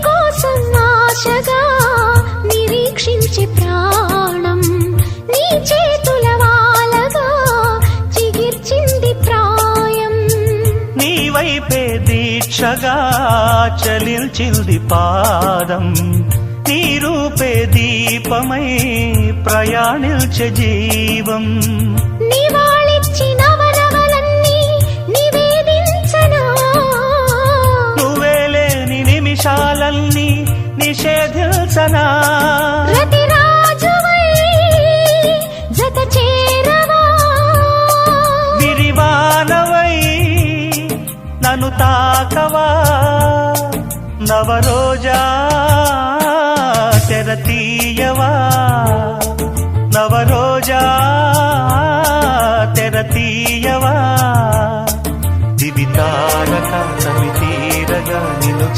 కోసం ఆశగా నిరీక్షించే ప్రాణం నీ చేతుల వాలగా చిగిర్చింది ప్రాయం. నీ వైపే దీక్షగా చలించింది పాదం, నీ రూపే దీపమై ప్రయాణించే జీవం. నివాళిచ్చిన వరవలన్నీ నివేదించనా, నువ్వే లేని నిమిషాలన్నీ నిషేధించనా. రతిరాజువై జత చేరవా, విరివానవై నన్ను తాకవా. నవరోజా తెరతీయవా, నవరోజా తెరతీయవా. దివితారక